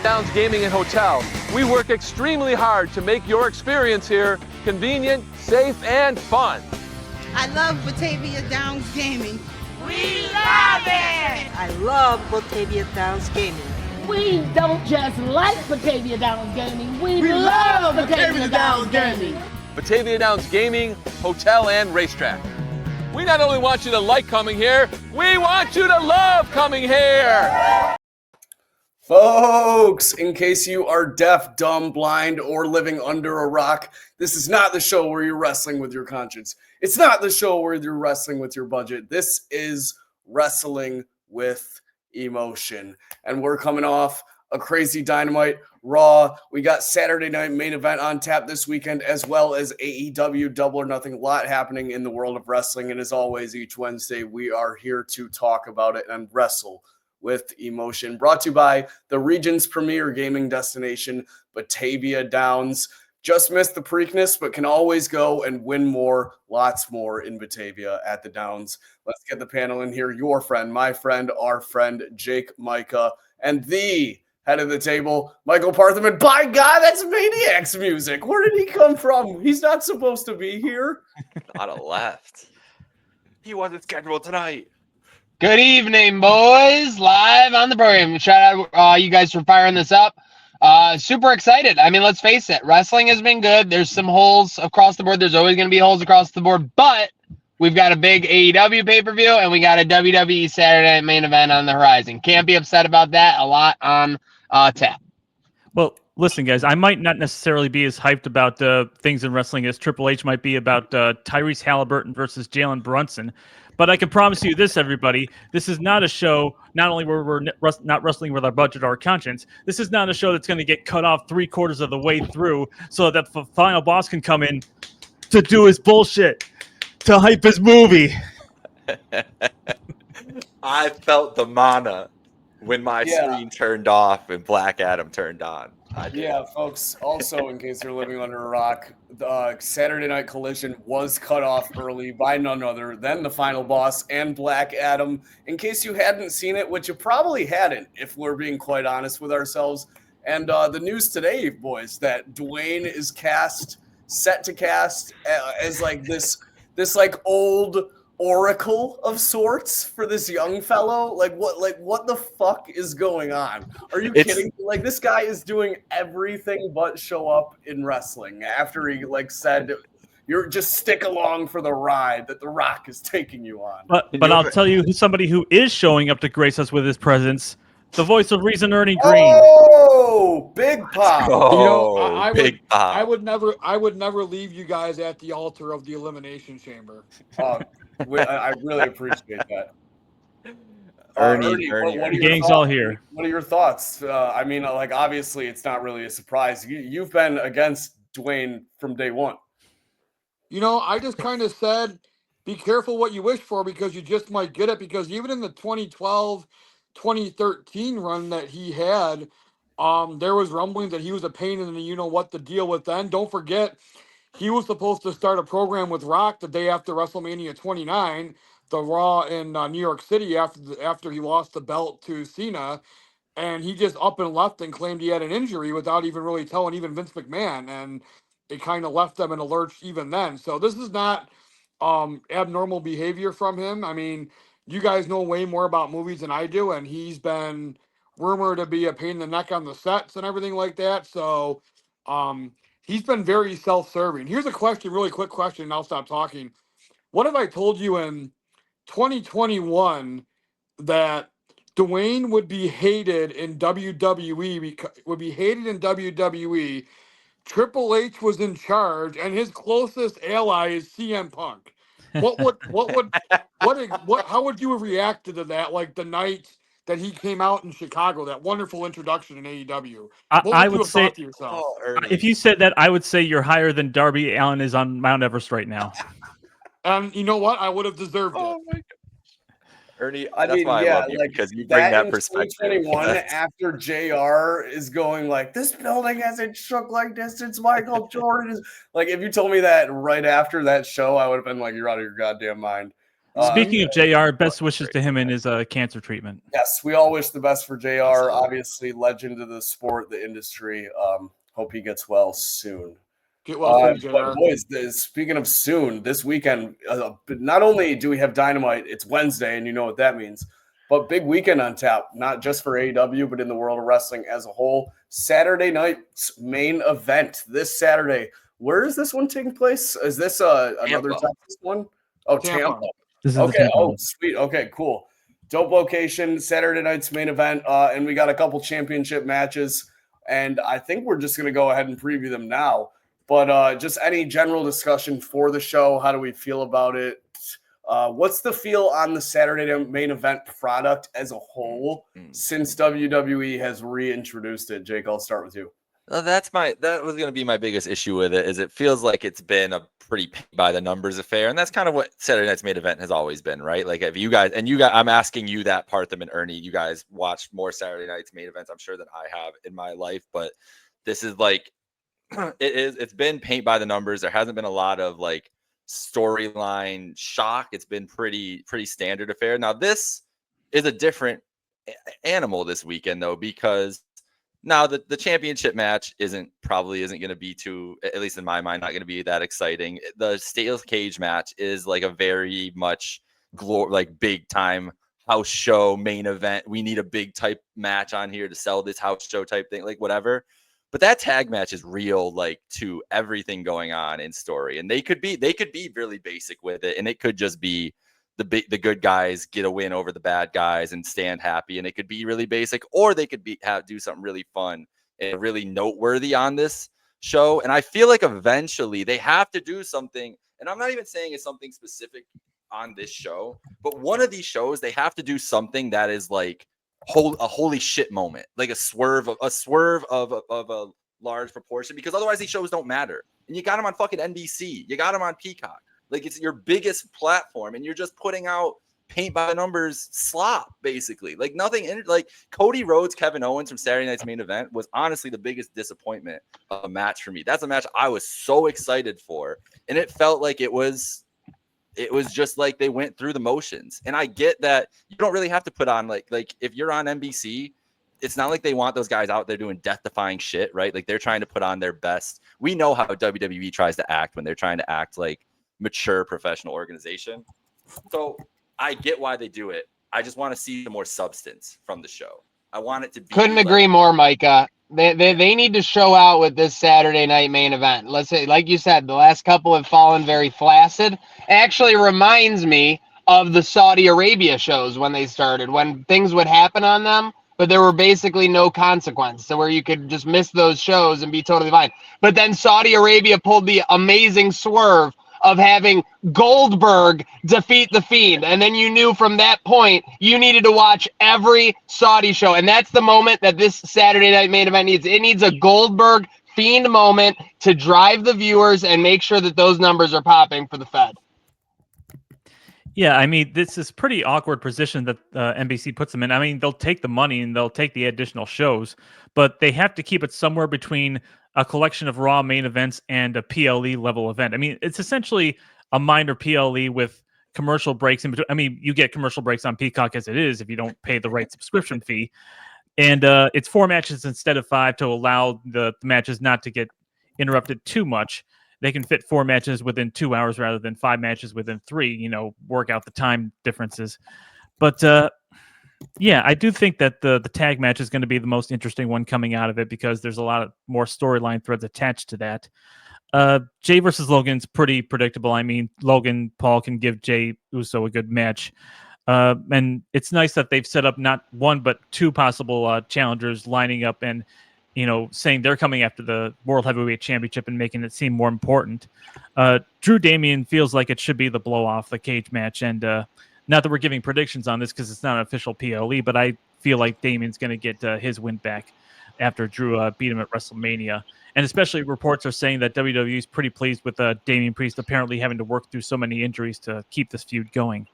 Downs Gaming and Hotel. We work extremely hard to make your experience here convenient, safe, and fun. I love Batavia Downs Gaming. We love it! I love Batavia Downs Gaming. We don't just like Batavia Downs Gaming, we love Batavia Downs Gaming. Batavia Downs Gaming, Hotel, and Racetrack. We not only want you to like coming here, we want you to love coming here! Folks, in case you are deaf, dumb, blind, or living under a rock, this is not the show where you're wrestling with your conscience. It's not the show where you're wrestling with your budget. This is wrestling with emotion. And we're coming off a crazy Dynamite Raw. We got Saturday night main event on tap this weekend, as well as AEW Double or Nothing. A lot happening in the world of wrestling. And as always, each Wednesday, we are here to talk about it and wrestle with emotion. Brought to you by the region's premier gaming destination, Batavia Downs. Just missed the Preakness, but can always go and win more, lots more in Batavia at the Downs. Let's get the panel in here. Your friend, my friend, our friend, Jake Micah, and the head of the table, Michael Partherman. By God, that's Maniac's music. Where did he come from? He's not supposed to be here. Not a left. He wasn't scheduled tonight. Good evening, boys. Live on the program. Shout out you guys for firing this up. Super excited. I mean, let's face it. Wrestling has been good. There's some holes across the board. There's always going to be holes across the board. But we've got a big AEW pay-per-view, and we got a WWE Saturday Night main event on the horizon. Can't be upset about that. A lot on tap. Well, listen, guys, I might not necessarily be as hyped about things in wrestling as Triple H might be about Tyrese Halliburton versus Jalen Brunson. But I can promise you this, everybody. This is not a show, not only where we're not wrestling with our budget or our conscience, this is not a show that's going to get cut off 3/4 of the way through so that the final boss can come in to do his bullshit, to hype his movie. I felt the mana when my screen turned off and Black Adam turned on. Yeah, folks, also, in case you're living under a rock, the Saturday Night Collision was cut off early by none other than the final boss and Black Adam. In case you hadn't seen it, which you probably hadn't, if we're being quite honest with ourselves. And the news today, boys, that Dwayne is set to cast as like this like old oracle of sorts for this young fellow. Like what the fuck is going on? Are you kidding? Like, this guy is doing everything but show up in wrestling after he said you're just stick along for the ride that The Rock is taking you on. But I'll tell you somebody who is showing up to grace us with his presence, the voice of reason, Ernie Green. Oh, Big Pop. I would never leave you guys at the altar of the Elimination Chamber. I really appreciate that. Ernie, the gang's all here. What are your thoughts? I mean, obviously, it's not really a surprise. You've been against Dwayne from day one. I just kind of said, be careful what you wish for because you just might get it. Because even in the 2012, 2013 run that he had, there was rumblings that he was a pain in the to deal with then. Don't forget, he was supposed to start a program with Rock the day after WrestleMania 29, the Raw in New York City after he lost the belt to Cena, and he just up and left and claimed he had an injury without even really telling even Vince McMahon, and it kind of left them in a lurch even then. So this is not abnormal behavior from him. I mean, you guys know way more about movies than I do, and he's been rumored to be a pain in the neck on the sets and everything like that. So he's been very self-serving. Here's a question, really quick question, and I'll stop talking. What if I told you in 2021 that Dwayne would be hated in WWE, Triple H was in charge, and his closest ally is CM Punk? How would you have reacted to that? Like the night that he came out in Chicago, that wonderful introduction in AEW. I would say, to yourself? if you said that, I would say you're higher than Darby Allin is on Mount Everest right now. And you know what? I would have deserved it. My God. Ernie, I love you because you bring that perspective. 2021, after JR is going this building hasn't shook like this since Michael Jordan is. If you told me that right after that show, I would have been you're out of your goddamn mind. Speaking of JR, best wishes to him in his cancer treatment. Yes, we all wish the best for JR. Obviously, legend of the sport, the industry. Hope he gets well soon. Get well soon, JR. But boys, speaking of soon, this weekend, not only do we have Dynamite, it's Wednesday, and you know what that means, but big weekend on tap, not just for AEW, but in the world of wrestling as a whole. Saturday night's main event this Saturday. Where is this one taking place? Is this another Texas one? Oh, Tampa. Okay. Oh, sweet. Okay, cool. Dope location. Saturday night's main event. And we got a couple championship matches. And I think we're just going to go ahead and preview them now. But just any general discussion for the show. How do we feel about it? What's the feel on the Saturday main event product as a whole since WWE has reintroduced it? Jake, I'll start with you. That was going to be my biggest issue with it. Is it feels like it's been a pretty by the numbers affair, and that's kind of what Saturday night's main event has always been, right? Like, if you guys, I'm asking you that, Partham and Ernie, you guys watched more Saturday night's main events, I'm sure, than I have in my life, but this is like it's been paint by the numbers. There hasn't been a lot of like storyline shock. It's been pretty standard affair. Now this is a different animal this weekend though, because now the championship match isn't going to be too, at least in my mind, not going to be that exciting. The steel cage match is like a very much like big time house show main event. We need a big type match on here to sell this house show type thing, like whatever. But that tag match is real, like, to everything going on in story, and they could be really basic with it, and it could just be the good guys get a win over the bad guys and stand happy, and it could be really basic, or they could do something really fun and really noteworthy on this show. And I feel like eventually they have to do something, and I'm not even saying it's something specific on this show, but one of these shows they have to do something that is like a holy shit moment, like a swerve of a large proportion, because otherwise these shows don't matter. And you got them on fucking NBC, you got them on Peacock, like it's your biggest platform, and you're just putting out paint by the numbers slop, basically. Like nothing like Cody Rhodes, Kevin Owens from Saturday night's main event was honestly the biggest disappointment of a match for me. That's a match I was so excited for, and it felt like it was just like they went through the motions. And I get that you don't really have to put on like if you're on NBC, it's not like they want those guys out there doing death-defying shit, right? Like they're trying to put on their best. We know how WWE tries to act when they're trying to act like mature professional organization. So I get why they do it. I just want to see some more substance from the show. I want it to be. Couldn't agree more, Micah. They need to show out with this Saturday night main event. Let's say, like you said, the last couple have fallen very flaccid. It actually reminds me of the Saudi Arabia shows when they started, when things would happen on them, but there were basically no consequence. So where you could just miss those shows and be totally fine. But then Saudi Arabia pulled the amazing swerve of having Goldberg defeat The Fiend. And then you knew from that point you needed to watch every Saudi show. And that's the moment that this Saturday night main event needs. It needs a Goldberg Fiend moment to drive the viewers and make sure that those numbers are popping for the Fed. Yeah, I mean, this is pretty awkward position that NBC puts them in. I mean, they'll take the money and they'll take the additional shows, but they have to keep it somewhere between a collection of Raw main events and a PLE level event. I mean, it's essentially a minor PLE with commercial breaks in between. I mean, you get commercial breaks on Peacock as it is if you don't pay the right subscription fee. And it's 4 matches instead of 5 to allow the matches not to get interrupted too much. They can fit 4 matches within 2 hours rather than 5 matches within 3, work out the time differences. But yeah, I do think that the tag match is going to be the most interesting one coming out of it because there's a lot of more storyline threads attached to that. Jay versus Logan's pretty predictable. I mean, Logan Paul can give Jay Uso a good match. And it's nice that they've set up not 1 but 2 possible challengers lining up and saying they're coming after the World Heavyweight Championship and making it seem more important. Drew Damian feels like it should be the blow-off, the cage match. And not that we're giving predictions on this because it's not an official PLE, but I feel like Damian's going to get his win back after Drew beat him at WrestleMania. And especially reports are saying that WWE is pretty pleased with Damian Priest apparently having to work through so many injuries to keep this feud going.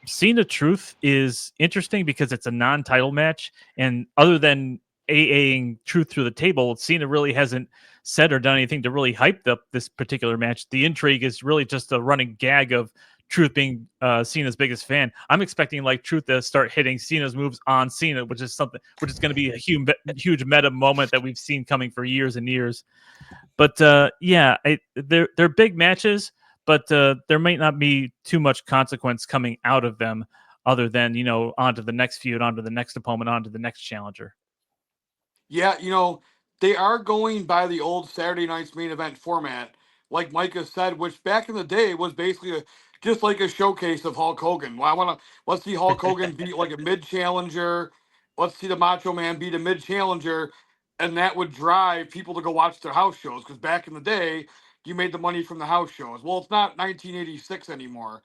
Cena Truth is interesting because it's a non-title match. And other than AAing Truth through the table, Cena really hasn't said or done anything to really hype up this particular match. The intrigue is really just a running gag of Truth being Cena's biggest fan, I'm expecting like Truth to start hitting Cena's moves on Cena, which is going to be a huge meta moment that we've seen coming for years and years. But they're big matches, but there might not be too much consequence coming out of them, other than onto the next feud, onto the next opponent, onto the next challenger. Yeah, they are going by the old Saturday night's main event format, like Micah said, which back in the day was basically just like a showcase of Hulk Hogan. Well, let's see Hulk Hogan beat like a mid challenger. Let's see the Macho Man beat a mid challenger, and that would drive people to go watch their house shows. Because back in the day, you made the money from the house shows. Well, it's not 1986 anymore.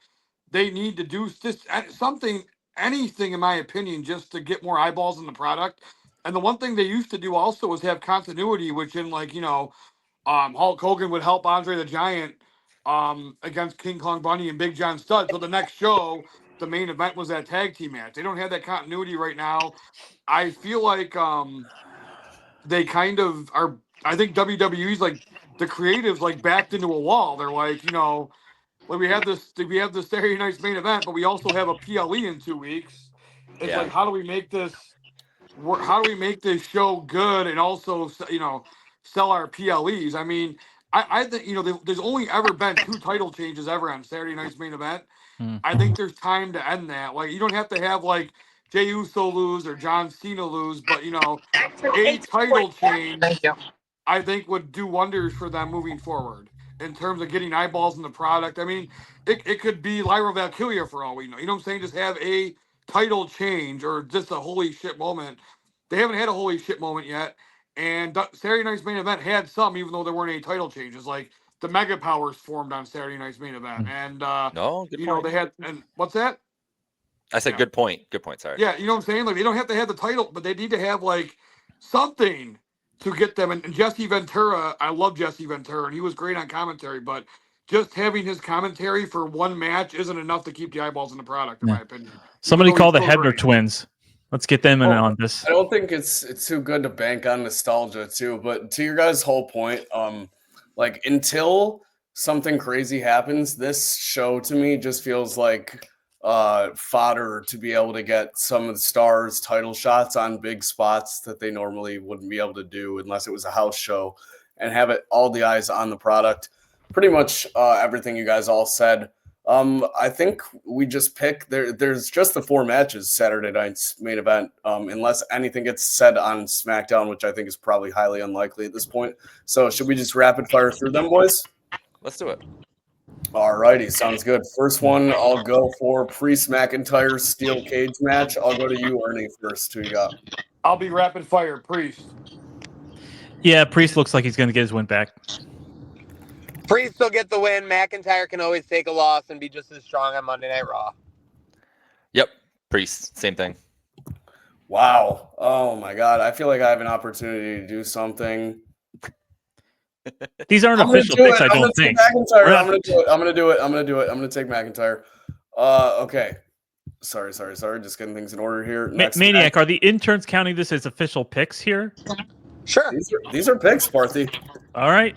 They need to do just something, anything, in my opinion, just to get more eyeballs in the product. And the one thing they used to do also was have continuity, which in Hulk Hogan would help Andre the Giant against King Kong Bundy and Big John Studd. So the next show, the main event was that tag team match. They don't have that continuity right now. I feel like they kind of are. I think WWE's like the creatives like backed into a wall. They're like, we have this Saturday night's main event, but we also have a PLE in 2 weeks. It's like, how do we make this? How do we make this show good and also sell our PLEs? I mean, I think there's only ever been 2 title changes ever on Saturday night's main event. I think there's time to end that. Like, you don't have to have like Jey Uso lose or John Cena lose, but a title change, I think, would do wonders for them moving forward in terms of getting eyeballs in the product. I mean, it could be Lyra Valkyria for all we know. You know what I'm saying? Just have a title change or just a holy shit moment. They haven't had a holy shit moment yet. And Saturday night's main event had some, even though there weren't any title changes. Like the Mega Powers formed on Saturday night's main event, and good point. they had. And what's that? I said good point. Good point. Sorry. Yeah, you know what I'm saying? Like, they don't have to have the title, but they need to have like something to get them. And Jesse Ventura, I love Jesse Ventura, and he was great on commentary, but just having his commentary for one match isn't enough to keep the eyeballs in the product, in my opinion. Somebody call the so Hebner great. twins. Let's get them in on this. I don't think it's too good to bank on nostalgia too, but to your guys' whole point, like until something crazy happens, this show to me just feels like fodder to be able to get some of the stars title shots on big spots that they normally wouldn't be able to do unless it was a house show, and have it all the eyes on the product. Pretty much everything you guys all said. I think we just pick there's just the 4 matches Saturday night's main event, unless anything gets said on SmackDown, which I think is probably highly unlikely at this point. So should we just rapid fire through them, boys? Let's do it. All righty, sounds good. First one, I'll go for Priest McIntyre steel cage match. I'll go to you, Ernie, first. Who you got? I'll be rapid fire. Priest. Yeah, Priest looks like he's going to get his win back. Priest will get the win. McIntyre can always take a loss and be just as strong on Monday Night Raw. Yep. Priest. Same thing. Wow. Oh my God. I feel like I have an opportunity to do something. These aren't official picks, I don't think. I'm gonna do it. I'm gonna do it. I'm gonna take McIntyre. Okay. Sorry. Just getting things in order here. Maniac, are the interns counting this as official picks here? Sure. These are picks, Parthy. All right.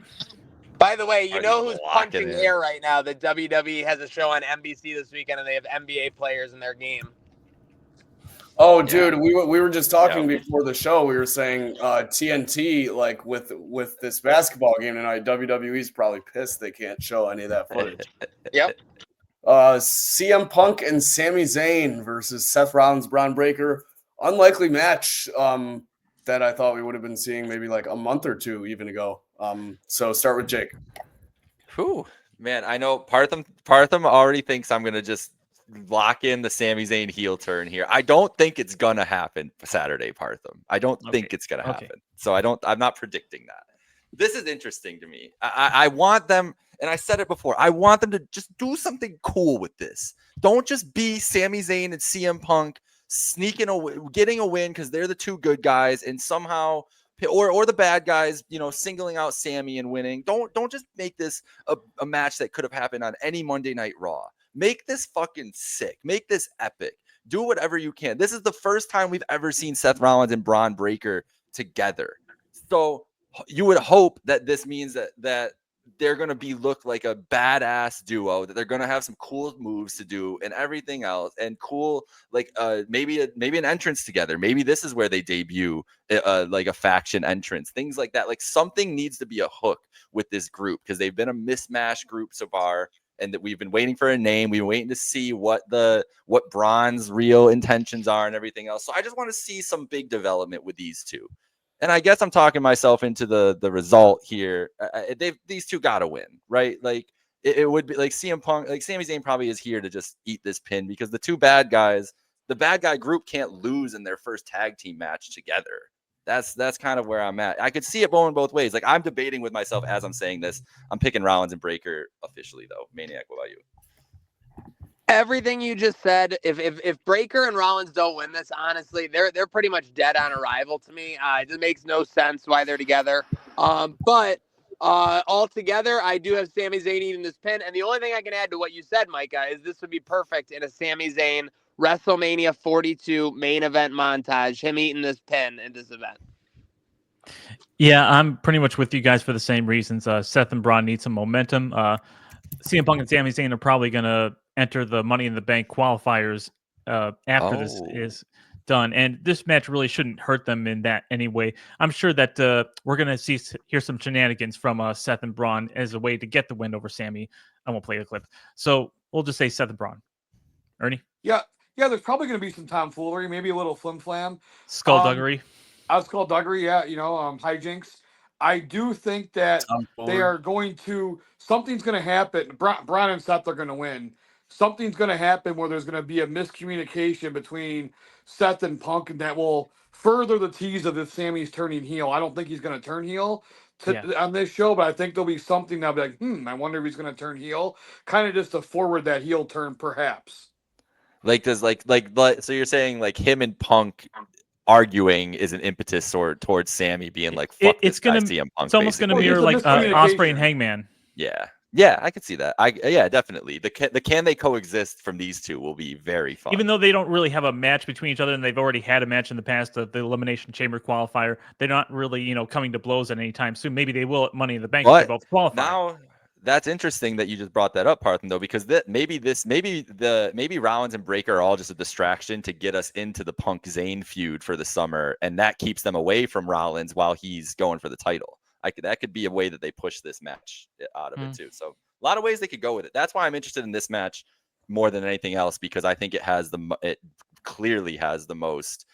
By the way, you know who's locking punching in? air right now? That WWE has a show on NBC this weekend, and they have NBA players in their game. Oh, dude, we were just talking before the show. We were saying TNT, like with this basketball game tonight, WWE's probably pissed they can't show any of that footage. Yep. CM Punk and Sami Zayn versus Seth Rollins, Braun Breaker. Unlikely match that I thought we would have been seeing maybe like a month or 2 even ago. So start with Jake. Whew. Man, I know Partham already thinks I'm going to just lock in the Sami Zayn heel turn here. I don't think it's going to happen Saturday, Partham. I don't think it's going to happen. So I'm not predicting that. This is interesting to me. I want them, and I said it before, I want them to just do something cool with this. Don't just be Sami Zayn and CM Punk getting a win because they're the 2 good guys, and somehow or the bad guys, singling out Sammy and winning. Don't just make this a match that could have happened on any Monday Night Raw. Make this fucking sick. Make this epic. Do whatever you can. This is the first time we've ever seen Seth Rollins and Braun Breaker together. So you would hope that this means that they're going to look like a badass duo, that they're going to have some cool moves to do and everything else, and cool, like maybe an entrance together. Maybe this is where they debut like a faction entrance, things like that. Like something needs to be a hook with this group, because they've been a mismatched group so far, and that we've been waiting for a name. We've been waiting to see what Braun's real intentions are and everything else. So I just want to see some big development with these two. And I guess I'm talking myself into the result here. These two got to win, right? Like it would be like CM Punk, like Sami Zayn probably is here to just eat this pin, because the bad guy group can't lose in their first tag team match together. That's kind of where I'm at. I could see it going both ways. Like I'm debating with myself as I'm saying this. I'm picking Rollins and Breakker officially though. Maniac, what about you? Everything you just said, if Breakker and Rollins don't win this, honestly, they're pretty much dead on arrival to me. It just makes no sense why they're together. But altogether, I do have Sami Zayn eating this pin. And the only thing I can add to what you said, Micah, is this would be perfect in a Sami Zayn WrestleMania 42 main event montage, him eating this pin in this event. Yeah, I'm pretty much with you guys for the same reasons. Seth and Braun need some momentum. CM Punk and Sami Zayn are probably going to enter the Money in the Bank qualifiers after this is done, and this match really shouldn't hurt them in that anyway. I'm sure that we're going to hear some shenanigans from Seth and Braun as a way to get the win over Sami. I won't play the clip, so we'll just say Seth and Braun. Ernie? Yeah, there's probably going to be some tomfoolery, maybe a little flim-flam. Skullduggery. Skullduggery, yeah, hijinks. I do think that they are going to, something's going to happen. Braun and Seth are going to win. Something's going to happen where there's going to be a miscommunication between Seth and Punk, and that will further the tease of this Sammy's turning heel. I don't think he's going to turn heel on this show, but I think there'll be something that'll be like, I wonder if he's going to turn heel. Kind of just to forward that heel turn, perhaps. Like, does so you're saying like him and Punk arguing is an impetus towards Sammy being like, fuck it's this guy, gonna CM Punk. It's almost going to mirror like Ospreay and Hangman. Yeah, I could see that. Yeah, definitely. The can they coexist from these two will be very fun. Even though they don't really have a match between each other, and they've already had a match in the past, the Elimination Chamber qualifier, they're not really coming to blows at any time soon. Maybe they will at Money in the Bank if they both qualify. Now that's interesting that you just brought that up, Parthen, though, because maybe Rollins and Breakker are all just a distraction to get us into the Punk Zayn feud for the summer, and that keeps them away from Rollins while he's going for the title. That could be a way that they push this match out of it too. So a lot of ways they could go with it. That's why I'm interested in this match more than anything else, because I think it clearly has the most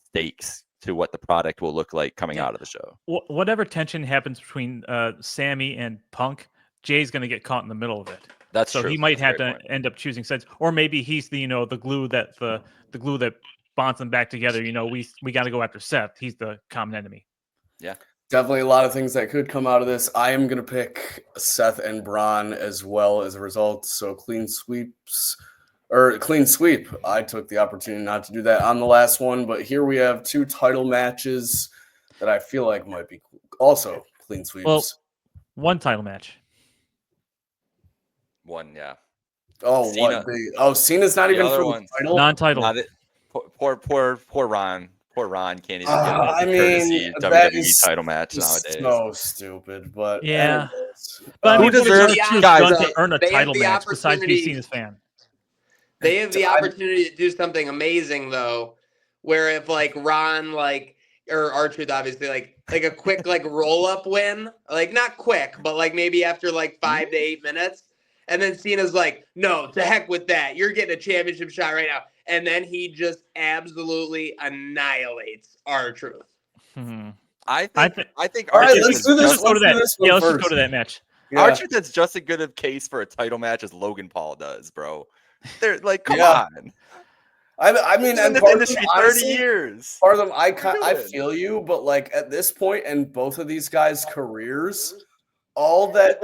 stakes to what the product will look like coming out of the show. Whatever tension happens between Sammy and Punk, Jay's going to get caught in the middle of it. That's so true. He might have to end up choosing sides, or maybe he's the glue that the glue that bonds them back together. We got to go after Seth. He's the common enemy. Yeah. Definitely a lot of things that could come out of this. I am going to pick Seth and Braun as well as a result. So clean sweep. I took the opportunity not to do that on the last one, but here we have two title matches that I feel like might be also clean sweeps. Well, one title match. One, yeah. Oh, Cena. Cena's not even for the title? Non-title. Poor Ron. Poor Ron can't even get a courtesy WWE title match nowadays. So stupid, but yeah. But who deserves to earn a title match besides being Cena's fan? They have the opportunity to do something amazing though, where if like Ron or R-Truth obviously like a quick roll up win, like not quick, but like maybe after 5 to 8 minutes, and then Cena's like, no, to heck with that, you're getting a championship shot right now. And then he just absolutely annihilates R-Truth. I think all right, let's do this. Let's go to that. Yeah, let's just go to that match. Yeah. R-Truth has just as good a case for a title match as Logan Paul does, bro. They're like, come on. I mean, in this industry 30 years. Part of them, I feel you, but at this point in both of these guys' careers, all that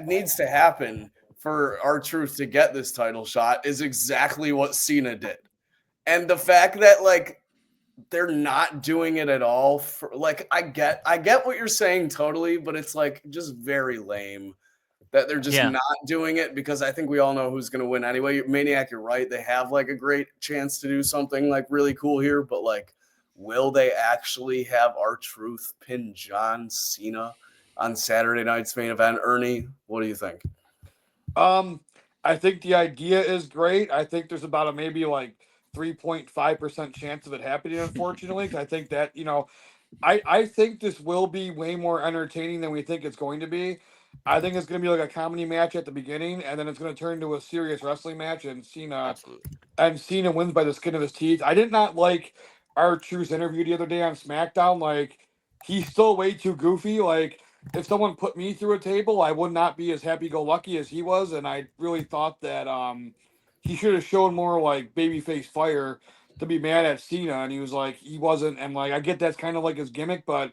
needs to happen for R-Truth to get this title shot is exactly what Cena did. And the fact that they're not doing it at all for I get what you're saying totally, but it's just very lame that they're just not doing it, because I think we all know who's going to win anyway. Maniac, you're right. They have a great chance to do something really cool here, but will they actually have R-Truth pin John Cena on Saturday night's main event. Ernie, what do you think? I think the idea is great. I think there's about a maybe like 3.5% chance of it happening, unfortunately. 'Cause I think that, I think this will be way more entertaining than we think it's going to be. I think it's going to be like a comedy match at the beginning, and then it's going to turn into a serious wrestling match, and Cena wins by the skin of his teeth. I did not like R-Truth's interview the other day on SmackDown. Like, he's still way too goofy. Like, if someone put me through a table, I would not be as happy-go-lucky as he was, and I really thought that he should have shown more like babyface fire to be mad at Cena, and he was like, he wasn't, and like I get that's kind of like his gimmick, but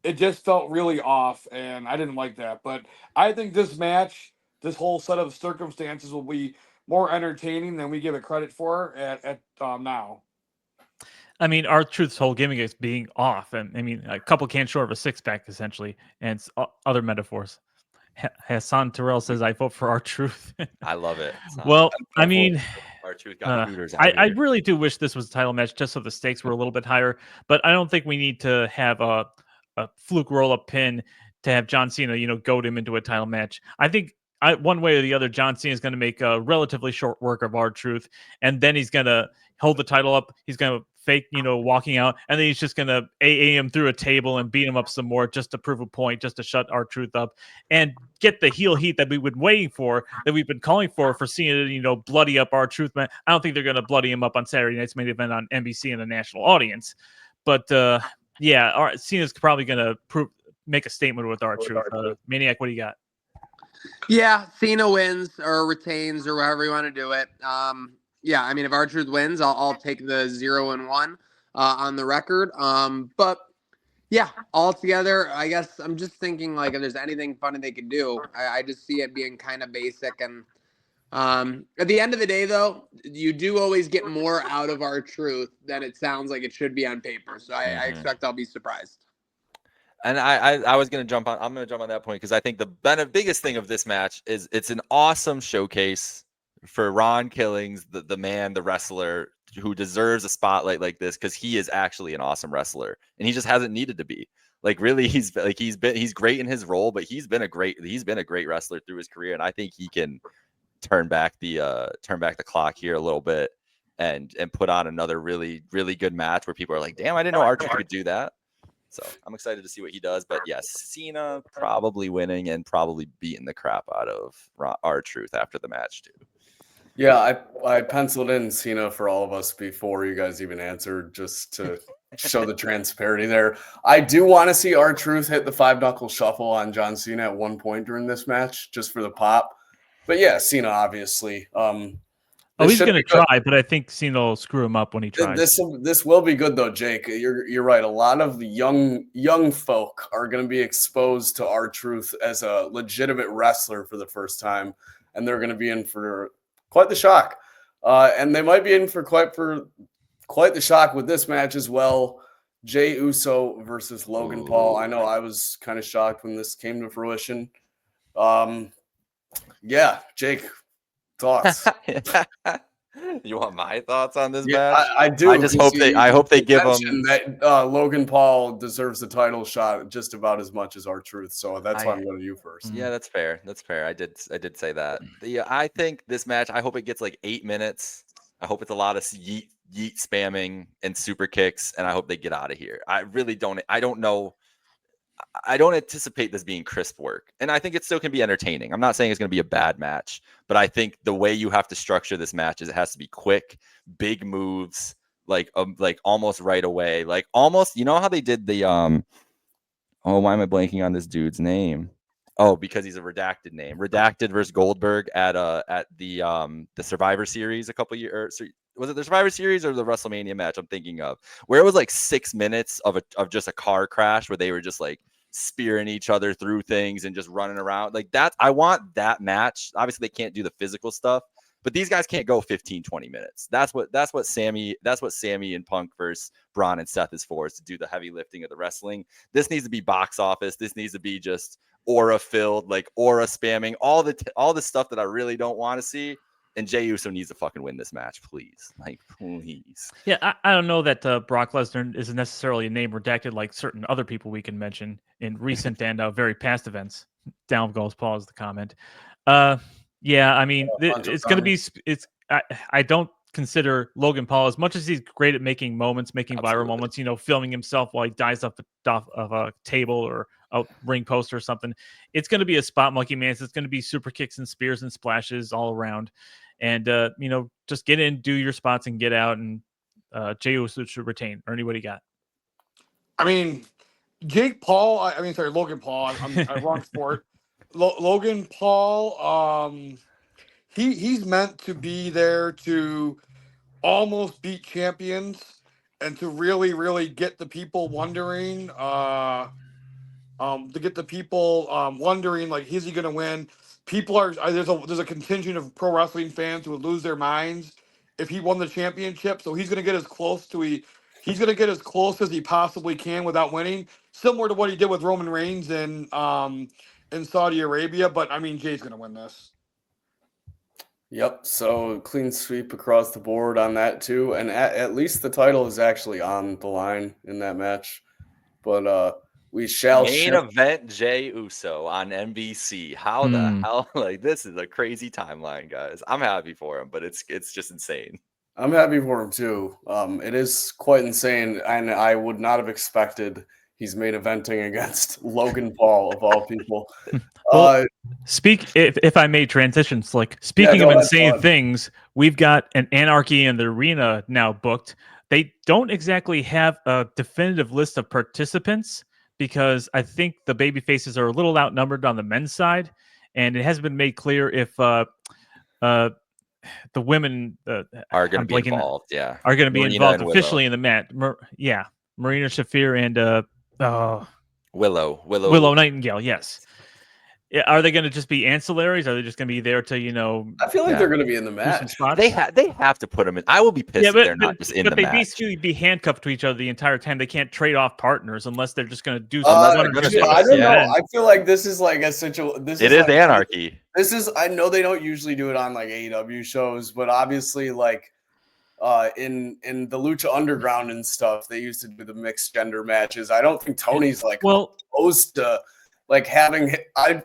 it just felt really off, and I didn't like that. But I think this match, this whole set of circumstances, will be more entertaining than we give it credit for at now. I mean, R-Truth's whole gimmick is being off, and I mean, a couple cans short of a six-pack, essentially, and other metaphors. Hassan Terrell says, "I vote for R-Truth." I love it. Well, I mean, R-Truth got Hooters out I here. really do wish this was a title match, just so the stakes were a little bit higher. But I don't think we need to have a fluke roll-up pin to have John Cena, goad him into a title match. I think one way or the other, John Cena is going to make a relatively short work of R-Truth, and then he's going to hold the title up. He's going to fake, walking out, and then he's just going to AA him through a table and beat him up some more just to prove a point, just to shut R-Truth up and get the heel heat that we've been waiting for, that we've been calling for Cena, bloody up R-Truth. Man, I don't think they're going to bloody him up on Saturday night's main event on NBC and a national audience. But yeah, Cena's probably going to make a statement with R-Truth. Maniac, what do you got? Yeah, Cena wins or retains or however you want to do it. Yeah, I mean, if R-Truth wins, I'll take the 0-1 on the record. But yeah, altogether, I guess I'm just thinking like if there's anything funny they could do, I just see it being kind of basic. And at the end of the day, though, you do always get more out of R-Truth than it sounds like it should be on paper. So I expect I'll be surprised. And I was going to jump on. I'm going to jump on that point because I think the biggest thing of this match is it's an awesome showcase for Ron Killings, the man, the wrestler who deserves a spotlight like this because he is actually an awesome wrestler and he just hasn't needed to be. Like really, he's great in his role, but he's been a great wrestler through his career, and I think he can turn back the clock here a little bit and put on another really really good match where people are like, damn, I didn't know R-Truth could do that. So I'm excited to see what he does. But yes, Cena probably winning and probably beating the crap out of R-Truth after the match too. Yeah, I penciled in Cena for all of us before you guys even answered, just to show the transparency there. I do want to see R-Truth hit the 5-knuckle shuffle on John Cena at one point during this match, just for the pop. But yeah, Cena obviously. He's going to try, but I think Cena will screw him up when he tries. This will be good though, Jake. You're right. A lot of the young folk are going to be exposed to R-Truth as a legitimate wrestler for the first time, and they're going to be in for quite the shock. And they might be in for quite the shock with this match as well. Jey Uso versus Logan Paul. I know I was kind of shocked when this came to fruition. Yeah, Jake, thoughts? You want my thoughts on this match? I do. I hope they give him that Logan Paul deserves the title shot just about as much as R-Truth. So that's why I'm going to you first. Yeah, that's fair. I did say that. I think this match, I hope it gets like 8 minutes. I hope it's a lot of yeet spamming and super kicks, and I hope they get out of here. I really don't. I don't know. I don't anticipate this being crisp work, and I think it still can be entertaining. I'm not saying it's going to be a bad match, but I think the way you have to structure this match is it has to be quick, big moves, like almost right away, like almost. You know how they did the why am I blanking on this dude's name? Oh, because he's a redacted name. Redacted versus Goldberg at the Survivor Series a couple years. Was it the Survivor Series or the WrestleMania match I'm thinking of, where it was like 6 minutes of just a car crash where they were just like spearing each other through things and just running around like that. I want that match. Obviously they can't do the physical stuff, but these guys can't go 15-20 minutes. That's what Sammy and Punk versus Braun and Seth is for, is to do the heavy lifting of the wrestling. This needs to be box office. This needs to be just aura filled, like aura spamming, all the stuff that I really don't want to see. And Jey Uso needs to fucking win this match, please. Like, please. Yeah, I don't know that Brock Lesnar is necessarily a name redacted like certain other people we can mention in recent and very past events. Down goes Paul is the comment. Yeah, I mean, it's going to be. I don't consider Logan Paul, as much as he's great at making moments, making viral moments. You know, filming himself while he dives off of a table or a ring post or something. It's going to be a spot monkey man. It's going to be super kicks and spears and splashes all around. And you know, just get in, do your spots, and get out. And Jey Uso should retain. Ernie, what do you got? I mean, Logan Paul. I'm wrong sport. Logan Paul. He's meant to be there to almost beat champions and to really get the people wondering. To get the people wondering, like, is he going to win? People are there's a contingent of pro wrestling fans who would lose their minds if he won the championship. So he's going to get as close as he possibly can without winning, similar to what he did with Roman Reigns in Saudi Arabia. But I mean, Jay's going to win this. Yep. So clean sweep across the board on that too, and at least the title is actually on the line in that match. But we shall main event Jey Uso on NBC. How the hell? Like, this is a crazy timeline, guys. I'm happy for him, but it's just insane. I'm happy for him too. It is quite insane, and I would not have expected he's main eventing against Logan Paul of all people. Well, if I may transition, Slick. Speaking of insane things, we've got an Anarchy in the Arena now booked. They don't exactly have a definitive list of participants because I think the baby faces are a little outnumbered on the men's side, and it hasn't been made clear if the women are going to be involved. Yeah, are going to be involved officially in the match. Marina Shafir and Willow Nightingale. Yes. Are they going to just be ancillaries? Are they just going to be there to, you know? I feel like they're going to be in the match. They have to put them in. I will be pissed if they're not just in the match. But they basically be handcuffed to each other the entire time. They can't trade off partners unless they're just going to do something. I don't know. I feel like this is like essential. It is Anarchy. I know they don't usually do it on like AEW shows, but obviously like in the Lucha Underground and stuff, they used to do the mixed gender matches. I don't think Tony's like opposed to like having.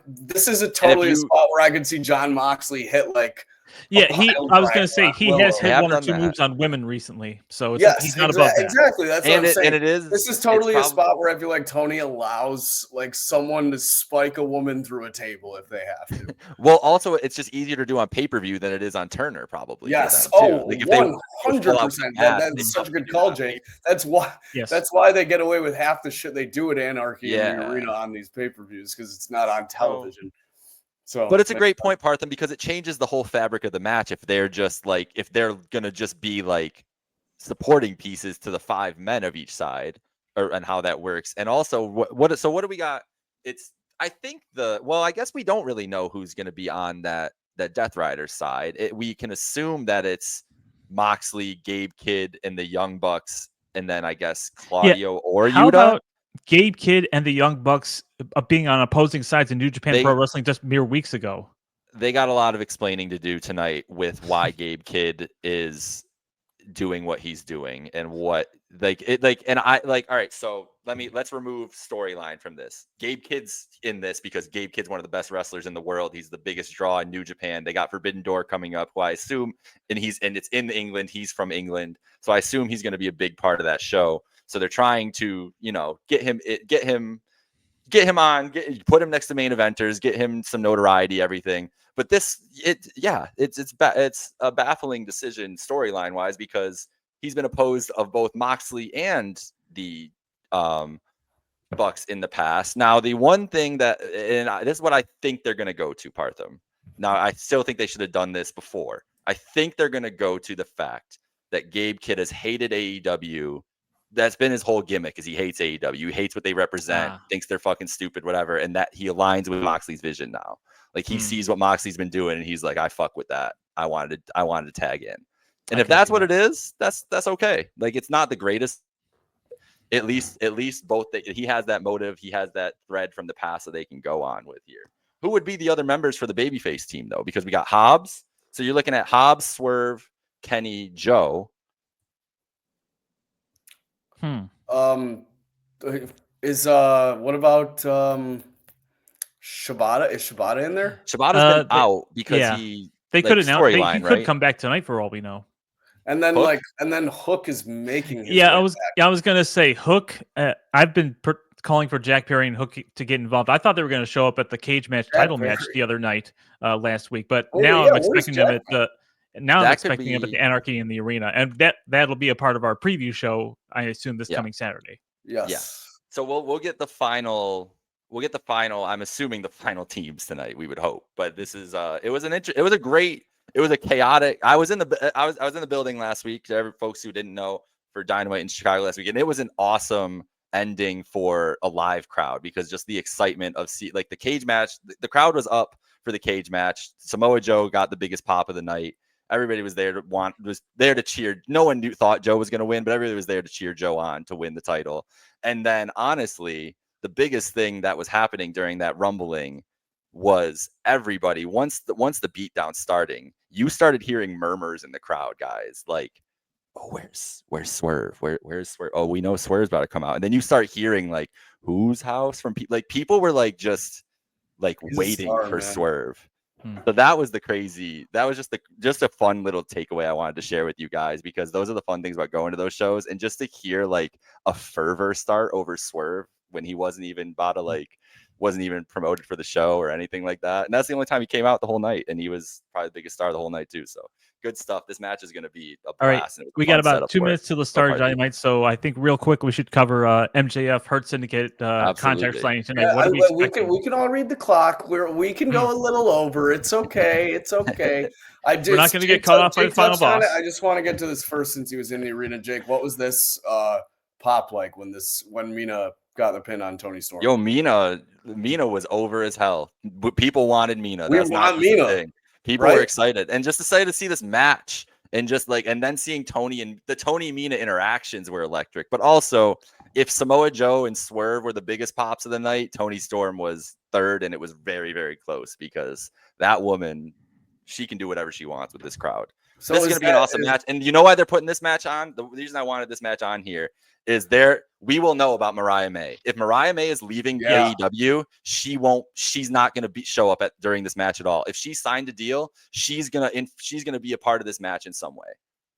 This is a spot where I could see John Moxley hit like. Yeah, I was going to say he has hit one or two moves on women recently, so he's not above that. Exactly, that's what I'm saying. And it is. This is totally a spot where I feel like Tony allows like someone to spike a woman through a table if they have to. Well, also it's just easier to do on pay-per-view than it is on Turner, probably. Yes. Like 100%. That's such a good call, Jake. That's why they get away with half the shit they do at Anarchy in the Arena on these pay-per-views because it's not on television. So, but it's a great point, Partham, because it changes the whole fabric of the match if they're gonna just be like supporting pieces to the 5 men of each side, and how that works. And also, what do we got? I guess we don't really know who's gonna be on that Death Rider side. We can assume that it's Moxley, Gabe Kidd, and the Young Bucks, and then I guess Claudio or Yuta. How about Gabe Kidd and the Young Bucks being on opposing sides in New Japan Pro Wrestling just mere weeks ago? They got a lot of explaining to do tonight with why Gabe Kidd is doing what he's doing and what all right, so let's remove storyline from this. Gabe Kidd's in this because Gabe Kidd's one of the best wrestlers in the world. He's the biggest draw in New Japan. They got Forbidden Door coming up, who I assume, and it's in England. He's from England, so I assume he's going to be a big part of that show. So they're trying to, get him on, put him next to main eventers, get him some notoriety, everything. But it's a baffling decision storyline wise because he's been opposed of both Moxley and the Bucks in the past. Now, the one thing this is what I think they're going to go to, Partham. Now, I still think they should have done this before. I think they're going to go to the fact that Gabe Kidd has hated AEW. That's been his whole gimmick, is he hates AEW. He hates what they represent, thinks they're fucking stupid, whatever, and that he aligns with Moxley's vision now. Like he sees what Moxley's been doing, and he's like, I fuck with that. I wanted to tag in. And if that's what it is, that's okay. Like it's not the greatest. At least both he has that motive, he has that thread from the past that they can go on with here. Who would be the other members for the babyface team though? Because we got Hobbs, So you're looking at Hobbs, Swerve, Kenny, Joe. Is what about Shibata? Is Shibata in there? Shibata's been out because he they like, could announce he storyline, could right? come back tonight for all we know. And then Hook? Hook is making his Yeah, way I was gonna say Hook. I've been calling for Jack Perry and Hook to get involved. I thought they were going to show up at the cage match title match the other night, last week, but now I'm expecting them at the. Now I'm expecting them at the Anarchy in the Arena, and that'll be a part of our preview show. I assume this coming Saturday. Yes. Yeah. So we'll get the final. We'll get the final. I'm assuming the final teams tonight. We would hope, but this is it was a chaotic. I was in the building last week. To folks who didn't know, for Dynamite in Chicago last week, and it was an awesome ending for a live crowd because just the excitement of the cage match. The crowd was up for the cage match. Samoa Joe got the biggest pop of the night. Everybody was there to cheer. No one thought Joe was going to win, but everybody was there to cheer Joe on to win the title. And then, honestly, the biggest thing that was happening during that rumbling was everybody. Once the beatdown starting, you started hearing murmurs in the crowd, guys. Like, oh, where's Swerve? Where's Swerve? Oh, we know Swerve's about to come out. And then you start hearing like, whose house from people? Like, people were like just like waiting for Swerve. So that was just a fun little takeaway I wanted to share with you guys, because those are the fun things about going to those shows, and just to hear like a fervor start over Swerve when he wasn't even promoted for the show or anything like that. And that's the only time he came out the whole night, and he was probably the biggest star the whole night too. So good stuff. This match is going to be a blast. All right, we got about 2 minutes till the start of Dynamite, so I think real quick we should cover MJF Hurt Syndicate contract signing tonight. Yeah, what are we expecting? We can all read the clock. We can go a little over. It's okay. It's okay. We're not going to get caught off by the final boss. I just want to get to this first since he was in the arena. Jake, what was this pop like when Mina got the pin on Tony Storm? Yo, Mina was over as hell. People wanted Mina. We want Mina. Thing. People were excited, and just excited to see this match, and then seeing Tony and the Tony Mina interactions were electric. But also, if Samoa Joe and Swerve were the biggest pops of the night, Tony Storm was third, and it was very, very close, because that woman, she can do whatever she wants with this crowd. So this is going to be an awesome match. And you know why they're putting this match on? The reason I wanted this match on here is we will know about Mariah May. If Mariah May is leaving AEW, she's not going to show up during this match at all. If she signed a deal, she's going to be a part of this match in some way.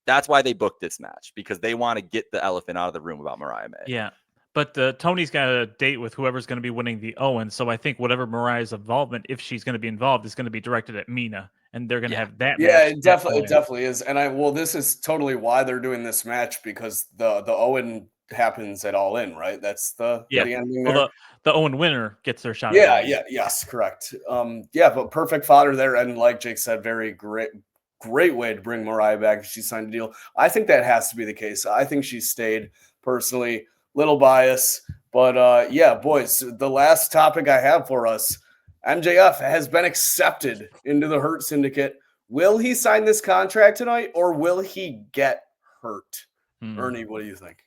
That's why they booked this match, because they want to get the elephant out of the room about Mariah May. Yeah. But Tony's got a date with whoever's going to be winning the Owens. So I think whatever Mariah's involvement, if she's going to be involved, is going to be directed at Mina. And they're going to have that. Yeah, it definitely is. And this is totally why they're doing this match, because the Owen happens at All In, right? That's the ending there. Well, the Owen winner gets their shot. Yes, correct. But perfect fodder there. And like Jake said, very great way to bring Mariah back if she signed a deal. I think that has to be the case. I think she stayed, personally. Little bias, but boys, the last topic I have for us, MJF has been accepted into the Hurt Syndicate. Will he sign this contract tonight, or will he get hurt? Ernie, what do you think?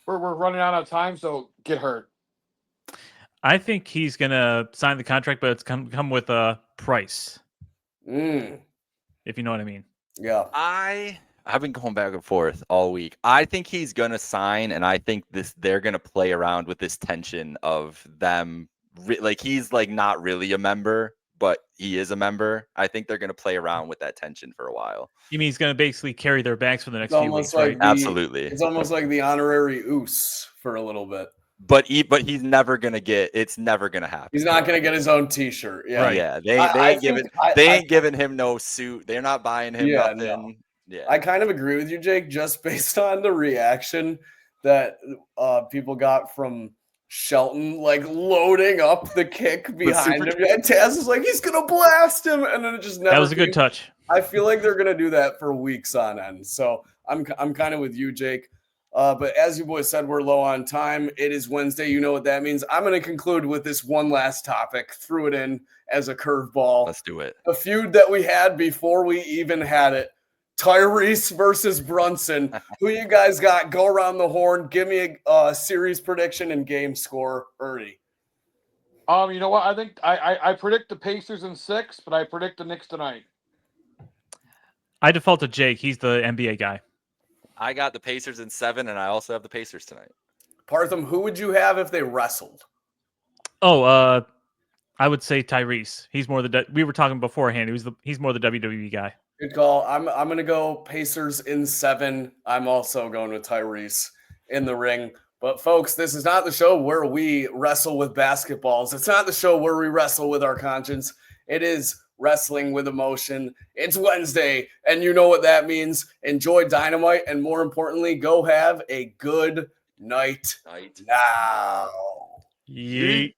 We're running out of time, so get hurt. I think he's going to sign the contract, but it's come with a price. If you know what I mean. Yeah. I've been going back and forth all week. I think he's going to sign, and I think they're going to play around with this tension of them. He's not really a member, but he is a member. I think they're going to play around with that tension for a while. You mean he's going to basically carry their bags for the next few weeks, right? Absolutely. It's almost like the honorary Oos for a little bit. But he's never going to get. It's never going to happen. He's not going to get his own T-shirt. Yeah, right. Yeah. They ain't giving him no suit. They're not buying him nothing. No. Yeah, I kind of agree with you, Jake, just based on the reaction that people got from Shelton, loading up the kick behind him. And Taz is like, he's going to blast him. And then it just never. That was a good touch. I feel like they're going to do that for weeks on end. So I'm kind of with you, Jake. But as you boys said, we're low on time. It is Wednesday. You know what that means. I'm going to conclude with this one last topic. Threw it in as a curveball. Let's do it. The feud that we had before we even had it. Tyrese versus Brunson. Who you guys got? Go around the horn. Give me a series prediction and game score, Ernie. You know what? I think I predict the Pacers in 6, but I predict the Knicks tonight. I default to Jake. He's the NBA guy. I got the Pacers in 7, and I also have the Pacers tonight. Partham, who would you have if they wrestled? Oh, I would say Tyrese. He's more we were talking beforehand. He's more the WWE guy. Good call. I'm gonna go Pacers in 7. I'm also going with Tyrese in the ring. But folks, this is not the show where we wrestle with basketballs. It's not the show where we wrestle with our conscience. It is wrestling with emotion. It's Wednesday, and you know what that means. Enjoy Dynamite, and more importantly, go have a good night now. Yeet.